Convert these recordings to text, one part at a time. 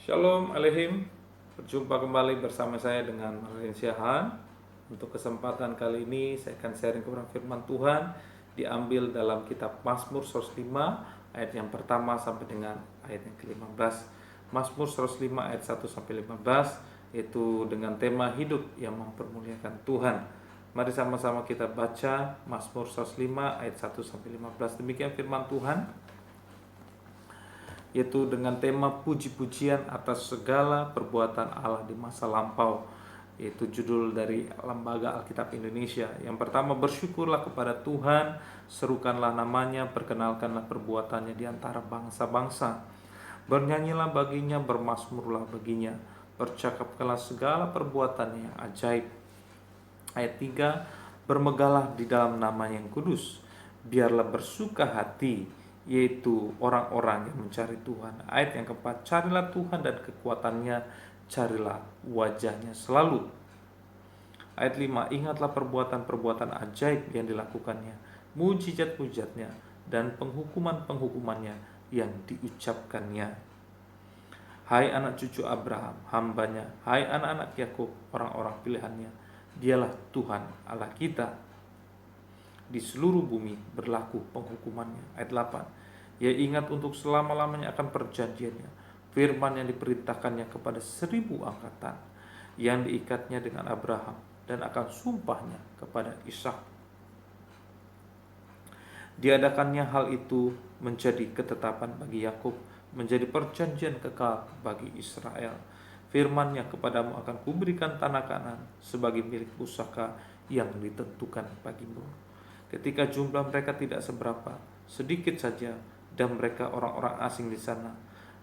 Shalom Alehim, berjumpa kembali bersama saya dengan Marlin Syahan. Untuk kesempatan kali ini saya akan sharing kebenaran firman Tuhan diambil dalam kitab Mazmur 105 ayat yang pertama sampai dengan ayat yang ke-15. Mazmur 105 ayat 1 sampai 15 yaitu dengan tema hidup yang mempermuliakan Tuhan. Mari sama-sama kita baca Mazmur 105 ayat 1 sampai 15. Demikian firman Tuhan, yaitu dengan tema puji-pujian atas segala perbuatan Allah di masa lampau, yaitu judul dari Lembaga Alkitab Indonesia. Yang pertama, bersyukurlah kepada Tuhan, serukanlah namanya, perkenalkanlah perbuatannya di antara bangsa-bangsa. Bernyanyilah baginya, bermazmurlah baginya, percakapkanlah segala perbuatannya yang ajaib. Ayat 3, bermegahlah di dalam nama yang kudus, biarlah bersuka hati, yaitu orang-orang yang mencari Tuhan. Ayat yang keempat, carilah Tuhan dan kekuatannya, carilah wajahnya selalu. Ayat 5, ingatlah perbuatan-perbuatan ajaib yang dilakukannya, mujizat-mujizatnya, dan penghukuman-penghukumannya yang diucapkannya. Hai anak cucu Abraham, hambanya, hai anak-anak Yakub, orang-orang pilihannya, dialah Tuhan Allah kita. Di seluruh bumi berlaku penghukumannya. Ayat 8, ia ingat untuk selama-lamanya akan perjanjiannya, firman yang diperintahkannya kepada 1000 angkatan, yang diikatnya dengan Abraham, dan akan sumpahnya kepada Ishak. Diadakannya hal itu menjadi ketetapan bagi Yakub, menjadi perjanjian kekal bagi Israel. Firman-Nya kepadamu akan kuberikan tanah Kanaan sebagai milik pusaka yang ditentukan bagimu. Ketika jumlah mereka tidak seberapa, sedikit saja, dan mereka orang-orang asing di sana,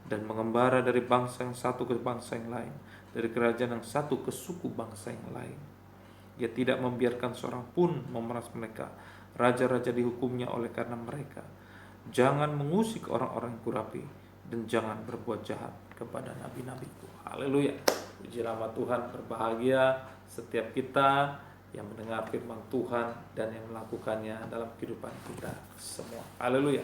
dan mengembara dari bangsa yang satu ke bangsa yang lain, dari kerajaan yang satu ke suku bangsa yang lain. Ia tidak membiarkan seorang pun memeras mereka. Raja-raja dihukumnya oleh karena mereka. Jangan mengusik orang-orang yang kurapi, dan jangan berbuat jahat kepada nabi-nabiku. Haleluya. Puji nama Tuhan. Berbahagia setiap kita yang mendengar firman Tuhan dan yang melakukannya dalam kehidupan kita semua. Haleluya.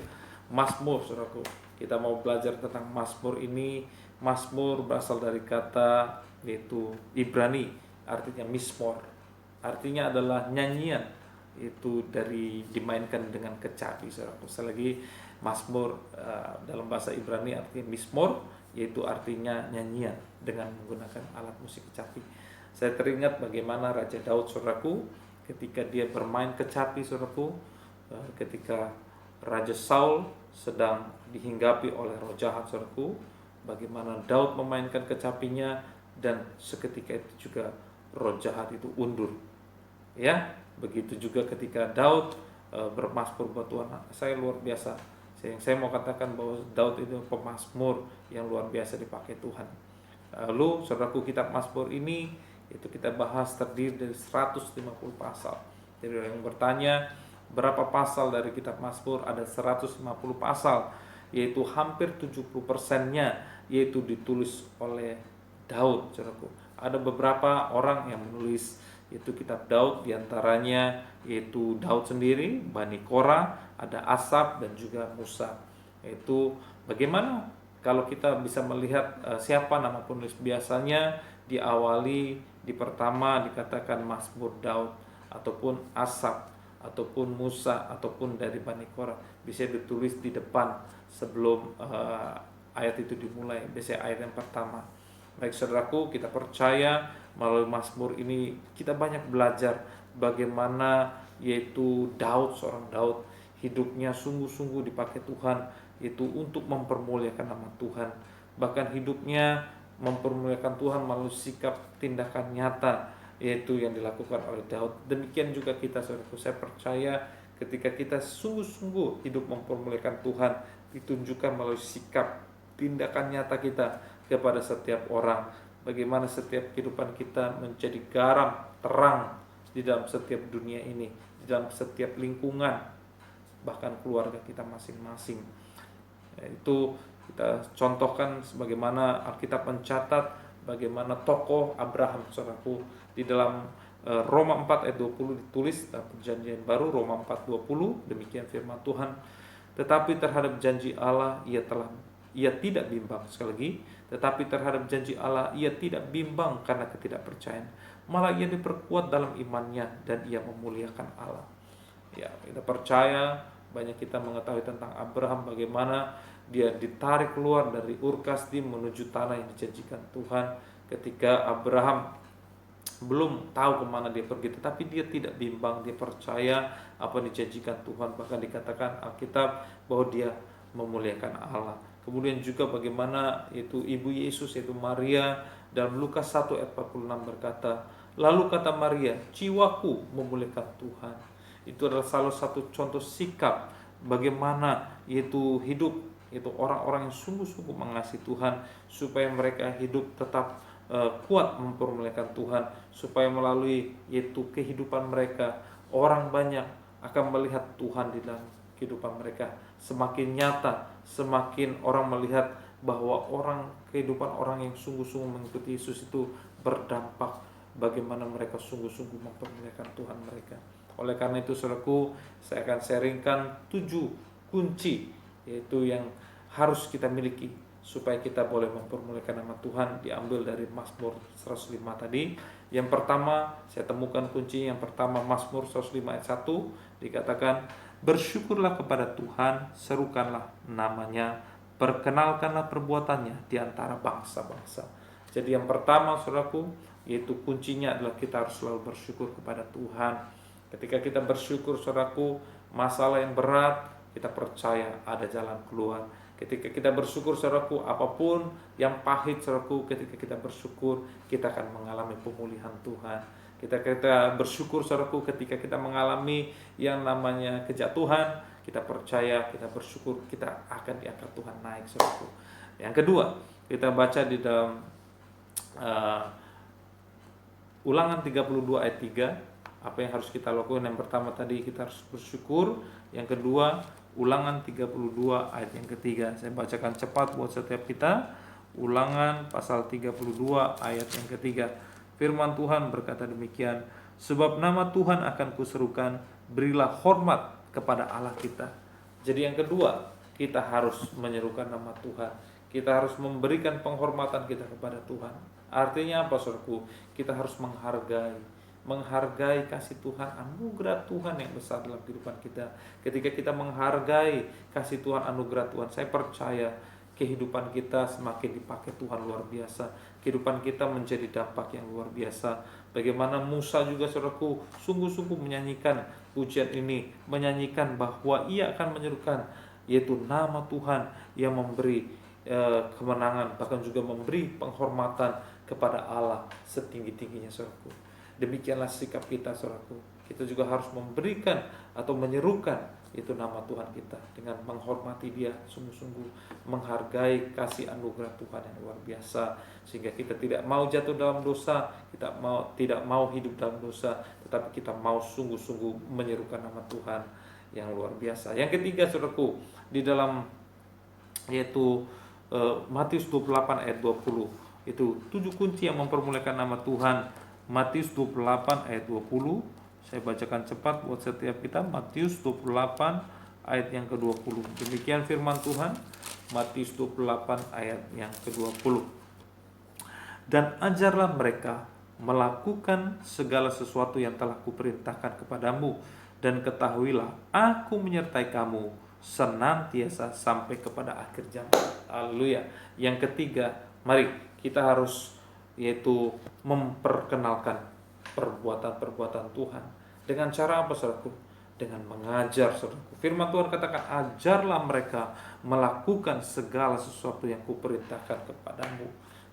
Mazmur, saudaraku. Kita mau belajar tentang Mazmur ini. Mazmur berasal dari kata yaitu Ibrani, artinya mismor. Artinya adalah nyanyian, itu dari dimainkan dengan kecapi, saudaraku. Sekali lagi, Mazmur dalam bahasa Ibrani artinya mismor, yaitu artinya nyanyian dengan menggunakan alat musik kecapi. Saya teringat bagaimana Raja Daud, saudaraku, ketika dia bermain kecapi, saudaraku, ketika Raja Saul sedang dihinggapi oleh roh jahat, saudaraku, bagaimana Daud memainkan kecapinya, dan seketika itu juga roh jahat itu undur. Ya, begitu juga ketika Daud bermazmur buat Tuhan. Saya luar biasa. Saya mau katakan bahwa Daud itu pemazmur yang luar biasa dipakai Tuhan. Lalu, saudaraku, kitab Mazmur ini itu kita bahas terdiri dari 150 pasal. Jadi yang bertanya berapa pasal dari kitab Mazmur, ada 150 pasal, yaitu hampir 70%-nya yaitu ditulis oleh Daud, saudaraku. Ada beberapa orang yang menulis itu kitab Daud, diantaranya yaitu Daud sendiri, Bani Korah, ada Asaf, dan juga Musa. Yaitu bagaimana kalau kita bisa melihat siapa nama penulis. Biasanya diawali di pertama dikatakan Mazmur Daud, ataupun Asaf, ataupun Musa, ataupun dari Bani Korah. Bisa ditulis di depan sebelum ayat itu dimulai, biasanya ayat yang pertama. Baik saudaraku, kita percaya melalui Mazmur ini kita banyak belajar bagaimana yaitu Daud, seorang Daud, hidupnya sungguh-sungguh dipakai Tuhan itu untuk mempermuliakan nama Tuhan. Bahkan hidupnya mempermuliakan Tuhan melalui sikap tindakan nyata yaitu yang dilakukan oleh Daud. Demikian juga kita, saudaraku. Saya percaya ketika kita sungguh-sungguh hidup mempermuliakan Tuhan, ditunjukkan melalui sikap tindakan nyata kita kepada setiap orang. Bagaimana setiap kehidupan kita menjadi garam terang di dalam setiap dunia ini, di dalam setiap lingkungan, bahkan keluarga kita masing-masing. Itu kita contohkan sebagaimana Alkitab mencatat bagaimana tokoh Abraham, saudaraku, di dalam Roma 4 ayat 20 ditulis dalam perjanjian baru, Roma 4:20, demikian firman Tuhan. Tetapi terhadap janji Allah ia tidak bimbang. Sekali lagi, tetapi terhadap janji Allah ia tidak bimbang karena ketidakpercayaan, malah ia diperkuat dalam imannya dan ia memuliakan Allah. Ya, kita percaya, banyak kita mengetahui tentang Abraham, bagaimana dia ditarik keluar dari Ur Kasdim menuju tanah yang dijanjikan Tuhan. Ketika Abraham belum tahu kemana dia pergi, tetapi dia tidak bimbang, dia percaya apa yang dijanjikan Tuhan. Bahkan dikatakan Alkitab bahwa dia memuliakan Allah. Kemudian juga bagaimana itu ibu Yesus, yaitu Maria, dalam Lukas 1 ayat 46 berkata, lalu kata Maria, jiwaku memuliakan Tuhan. Itu adalah salah satu contoh sikap bagaimana yaitu hidup, yaitu orang-orang yang sungguh-sungguh mengasihi Tuhan, supaya mereka hidup tetap kuat mempermuliakan Tuhan, supaya melalui yaitu kehidupan mereka orang banyak akan melihat Tuhan di dalam kehidupan mereka. Semakin nyata, semakin orang melihat bahwa kehidupan orang yang sungguh-sungguh mengikuti Yesus itu berdampak bagaimana mereka sungguh-sungguh mempermuliakan Tuhan mereka. Oleh karena itu, saudaraku, saya akan sharingkan 7 kunci yaitu yang harus kita miliki supaya kita boleh mempermuliakan nama Tuhan, diambil dari Mazmur 105 tadi. Yang pertama, saya temukan kunci yang pertama, Mazmur 105 ayat 1, dikatakan, bersyukurlah kepada Tuhan, serukanlah namanya, perkenalkanlah perbuatannya di antara bangsa-bangsa. Jadi yang pertama, saudaraku, yaitu kuncinya adalah kita harus selalu bersyukur kepada Tuhan. Ketika kita bersyukur, saudaraku, masalah yang berat, kita percaya ada jalan keluar. Ketika kita bersyukur, saudaraku, apapun yang pahit, saudaraku, ketika kita bersyukur, kita akan mengalami pemulihan Tuhan. Kita bersyukur, saudaraku, ketika kita mengalami yang namanya kejatuhan, kita percaya, kita bersyukur, kita akan diangkat Tuhan naik, saudaraku. Yang kedua, kita baca di dalam Ulangan 32 ayat 3, apa yang harus kita lakukan. Yang pertama tadi kita harus bersyukur, yang kedua Ulangan 32 ayat yang ketiga. Saya bacakan cepat buat setiap kita. Ulangan pasal 32 ayat yang ketiga. Firman Tuhan berkata demikian, sebab nama Tuhan akan kuserukan, berilah hormat kepada Allah kita. Jadi yang kedua, kita harus menyerukan nama Tuhan. Kita harus memberikan penghormatan kita kepada Tuhan. Artinya apa, saudaraku? Kita harus menghargai kasih Tuhan, anugerah Tuhan yang besar dalam kehidupan kita. Ketika kita menghargai kasih Tuhan, anugerah Tuhan, saya percaya kehidupan kita semakin dipakai Tuhan luar biasa. Kehidupan kita menjadi dampak yang luar biasa. Bagaimana Musa juga, saudaraku, sungguh-sungguh menyanyikan pujian ini, menyanyikan bahwa ia akan menyerukan, yaitu nama Tuhan yang memberi kemenangan, bahkan juga memberi penghormatan kepada Allah setinggi-tingginya, saudaraku. Demikianlah sikap kita, saudaraku. Kita juga harus memberikan atau menyerukan itu nama Tuhan kita dengan menghormati Dia, sungguh-sungguh menghargai kasih anugerah Tuhan yang luar biasa, sehingga kita tidak mau jatuh dalam dosa, kita tidak mau hidup dalam dosa, tetapi kita mau sungguh-sungguh menyerukan nama Tuhan yang luar biasa. Yang ketiga, saudaraku, di dalam yaitu Matius 28 ayat 20, itu 7 kunci yang mempermuliakan nama Tuhan. Matius 28 ayat 20, saya bacakan cepat buat setiap kita. Matius 28 ayat yang ke-20. Demikian firman Tuhan, Matius 28 ayat yang ke-20. Dan ajarlah mereka melakukan segala sesuatu yang telah kuperintahkan kepadamu, dan ketahuilah aku menyertai kamu senantiasa sampai kepada akhir zaman. Haleluya. Yang ketiga, mari kita harus yaitu memperkenalkan perbuatan-perbuatan Tuhan. Dengan cara apa, saudaraku? Dengan mengajar, saudaraku. Firman Tuhan katakan, ajarlah mereka melakukan segala sesuatu yang kuperintahkan kepadamu.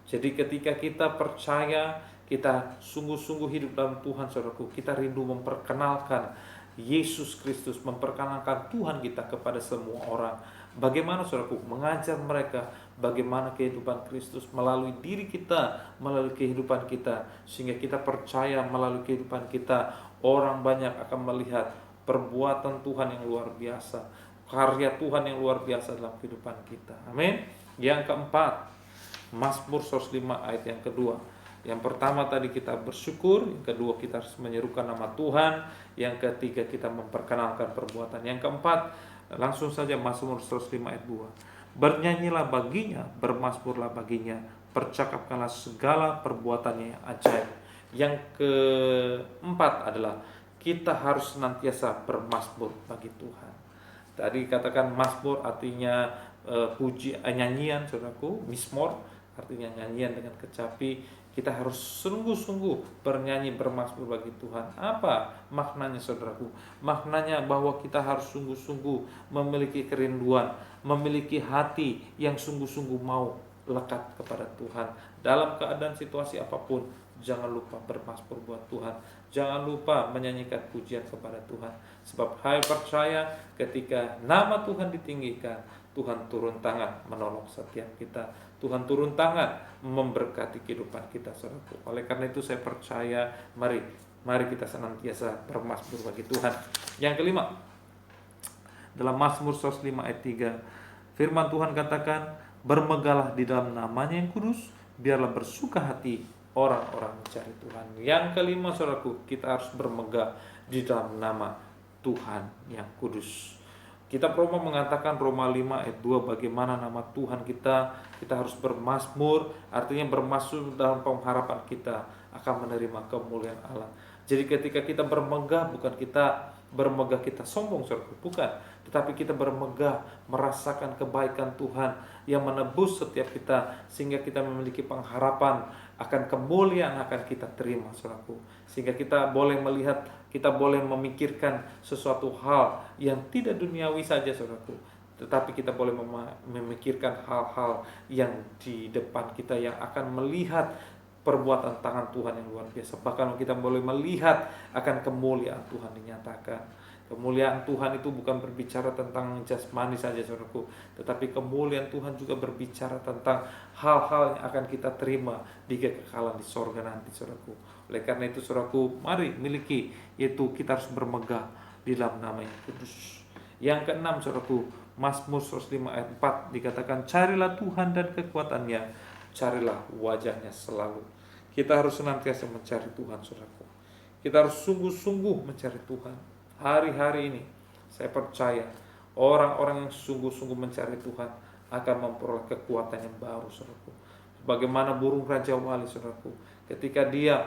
Jadi ketika kita percaya, kita sungguh-sungguh hidup dalam Tuhan, saudaraku, kita rindu memperkenalkan Yesus Kristus, memperkenalkan Tuhan kita kepada semua orang. Bagaimana, saudaraku, mengajar mereka bagaimana kehidupan Kristus melalui diri kita, melalui kehidupan kita, sehingga kita percaya melalui kehidupan kita orang banyak akan melihat perbuatan Tuhan yang luar biasa, karya Tuhan yang luar biasa dalam kehidupan kita. Amin. Yang keempat, Mazmur 105 ayat yang kedua. Yang pertama tadi kita bersyukur, yang kedua kita harus menyerukan nama Tuhan, yang ketiga kita memperkenalkan perbuatan. Yang keempat, langsung saja Mazmur 105 ayat 2. Bernyanyilah baginya, bermasmurlah baginya, percakapkanlah segala perbuatannya yang ajaib. Yang keempat adalah kita harus senantiasa bermasmur bagi Tuhan. Tadi katakan masmur artinya nyanyian, saudaraku. Mismor artinya nyanyian dengan kecapi. Kita harus sungguh-sungguh bernyanyi bermasmur bagi Tuhan. Apa maknanya, saudaraku? Maknanya bahwa kita harus sungguh-sungguh memiliki kerinduan, memiliki hati yang sungguh-sungguh mau lekat kepada Tuhan. Dalam keadaan situasi apapun, jangan lupa bermasmur buat Tuhan. Jangan lupa menyanyikan pujian kepada Tuhan. Sebab hai percaya, ketika nama Tuhan ditinggikan, Tuhan turun tangan menolong setiap kita. Tuhan turun tangan memberkati kehidupan kita, saudaraku. Oleh karena itu saya percaya, mari kita senantiasa bermasmur bagi Tuhan. Yang kelima, dalam Mazmur 105 ayat 3, firman Tuhan katakan, bermegahlah di dalam namanya yang kudus, biarlah bersuka hati orang-orang mencari Tuhan. Yang kelima, saudaraku, kita harus bermegah di dalam nama Tuhan yang kudus. Kitab Roma mengatakan, Roma 5 ayat 2, bagaimana nama Tuhan kita harus bermasmur, artinya bermasmur dalam pengharapan kita akan menerima kemuliaan Allah. Jadi ketika kita bermegah, bukan kita bermegah kita sombong, saudaraku, bukan, tetapi kita bermegah merasakan kebaikan Tuhan yang menebus setiap kita, sehingga kita memiliki pengharapan akan kemuliaan akan kita terima, saudaraku. Sehingga kita boleh melihat, kita boleh memikirkan sesuatu hal yang tidak duniawi saja, saudaraku, tetapi kita boleh memikirkan hal-hal yang di depan kita, yang akan melihat perbuatan tangan Tuhan yang luar biasa. Bahkan kita boleh melihat akan kemuliaan Tuhan dinyatakan. Kemuliaan Tuhan itu bukan berbicara tentang jasmani saja, saudaraku, tetapi kemuliaan Tuhan juga berbicara tentang hal-hal yang akan kita terima di kekekalan di sorga nanti, saudaraku. Oleh karena itu, saudaraku, mari miliki, yaitu kita harus bermegah di dalam nama yang kudus. Yang keenam, saudaraku, Mazmur 105 ayat 4 dikatakan, carilah Tuhan dan kekuatannya, carilah wajahnya selalu. Kita harus senantiasa mencari Tuhan, saudaraku. Kita harus sungguh-sungguh mencari Tuhan. Hari-hari ini saya percaya orang-orang yang sungguh-sungguh mencari Tuhan akan memperoleh kekuatan yang baru, saudaraku. Bagaimana burung Raja Wali, saudaraku, ketika dia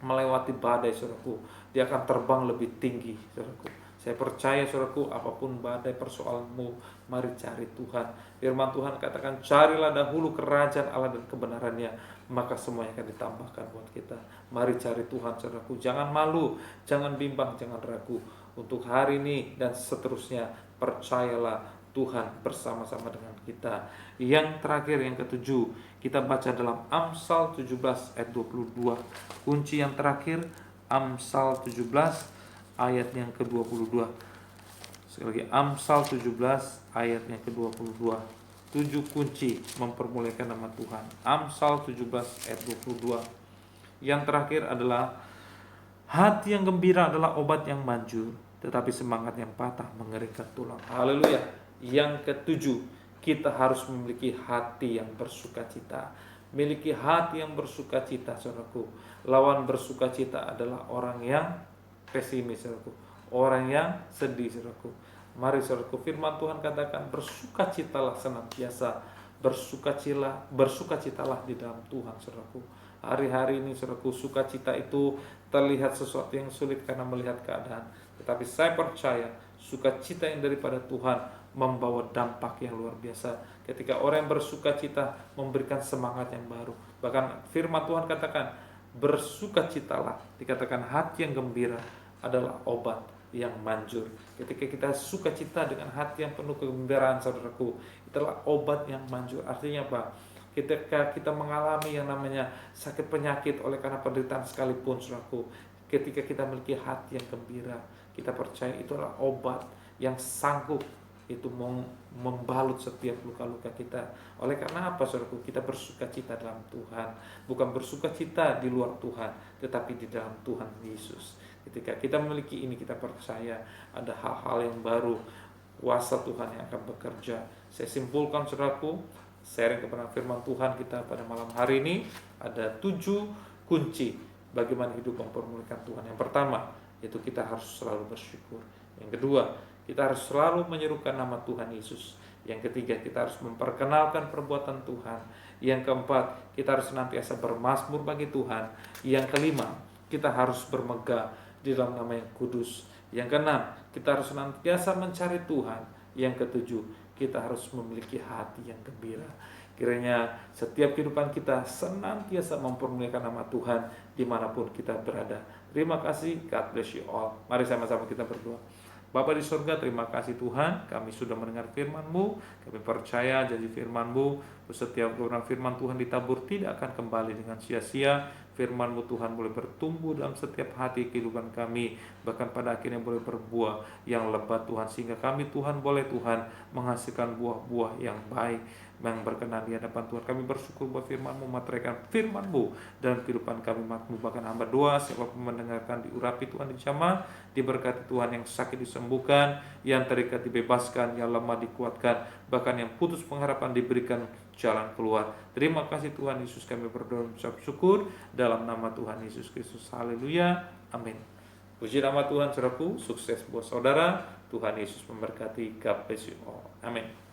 melewati badai, saudaraku, dia akan terbang lebih tinggi, saudaraku. Saya percaya, saudaraku, apapun badai persoalanmu, mari cari Tuhan. Firman Tuhan katakan, carilah dahulu kerajaan Allah dan kebenarannya, maka semuanya akan ditambahkan buat kita. Mari cari Tuhan, saudaraku. Jangan malu, jangan bimbang, jangan ragu. Untuk hari ini dan seterusnya, percayalah Tuhan bersama-sama dengan kita. Yang terakhir, yang ketujuh, kita baca dalam Amsal 17 ayat 22. Kunci yang terakhir, Amsal 17 ayat yang ke-22. Sekali lagi, Amsal 17 ayat yang ke-22. 7 kunci mempermuliakan nama Tuhan. Amsal 17 ayat 22. Yang terakhir adalah, hati yang gembira adalah obat yang manjur, tetapi semangat yang patah mengeringkan tulang. Haleluya. Yang ketujuh, kita harus memiliki hati yang bersukacita. Miliki hati yang bersukacita, saudaraku. Lawan bersukacita adalah orang yang pesimis, saudaraku, orang yang sedih, saudaraku. Mari, saudaraku, firman Tuhan katakan, bersukacitalah senantiasa, bersukacitalah di dalam Tuhan, saudaraku. Hari-hari ini, saudaraku, sukacita itu terlihat sesuatu yang sulit karena melihat keadaan, tetapi saya percaya sukacita yang daripada Tuhan membawa dampak yang luar biasa. Ketika orang yang bersukacita memberikan semangat yang baru. Bahkan firman Tuhan katakan, bersukacitalah, dikatakan hati yang gembira adalah obat yang manjur. Ketika kita sukacita dengan hati yang penuh kegembiraan, saudaraku, itulah obat yang manjur. Artinya apa? Ketika kita mengalami yang namanya sakit penyakit oleh karena penderitaan sekalipun, saudaraku, ketika kita memiliki hati yang gembira, kita percaya itulah obat yang sanggup itu membalut setiap luka-luka kita. Oleh karena apa, saudaraku? Kita bersukacita dalam Tuhan, bukan bersukacita di luar Tuhan, tetapi di dalam Tuhan Yesus. Ketika kita memiliki ini, kita percaya ada hal-hal yang baru, kuasa Tuhan yang akan bekerja. Saya simpulkan, saudaraku, sharing kepada firman Tuhan kita pada malam hari ini, ada 7 kunci bagaimana hidup mempermuliakan Tuhan. Yang pertama, yaitu kita harus selalu bersyukur. Yang kedua, kita harus selalu menyerukan nama Tuhan Yesus. Yang ketiga, kita harus memperkenalkan perbuatan Tuhan. Yang keempat, kita harus senantiasa bermazmur bagi Tuhan. Yang kelima, kita harus bermegah di dalam nama yang kudus. Yang keenam, kita harus senantiasa mencari Tuhan. Yang ketujuh, kita harus memiliki hati yang gembira. Kiranya setiap kehidupan kita senantiasa mempermuliakan nama Tuhan dimanapun kita berada. Terima kasih, God bless you all. Mari sama-sama kita berdoa. Bapa di surga, terima kasih Tuhan, kami sudah mendengar firman-Mu, kami percaya janji firman-Mu, setiap kebenaran firman Tuhan ditabur tidak akan kembali dengan sia-sia. Firman-Mu Tuhan boleh bertumbuh dalam setiap hati kehidupan kami, bahkan pada akhirnya boleh berbuah yang lebat Tuhan, sehingga kami Tuhan boleh Tuhan menghasilkan buah-buah yang baik, yang berkenan di hadapan Tuhan. Kami bersyukur buat firman-Mu, materaikan firman-Mu dalam kehidupan kami. Bahkan hamba doa, siapapun mendengarkan diurapi Tuhan, dijamah, diberkati Tuhan, yang sakit disembuhkan, yang terikat dibebaskan, yang lemah dikuatkan, bahkan yang putus pengharapan diberikan jalan keluar. Terima kasih Tuhan Yesus, kami berdoa mengucap syukur dalam nama Tuhan Yesus Kristus. Haleluya, amin. Puji nama Tuhan, saudaraku. Sukses buat saudara. Tuhan Yesus memberkati. God bless you all. Amin.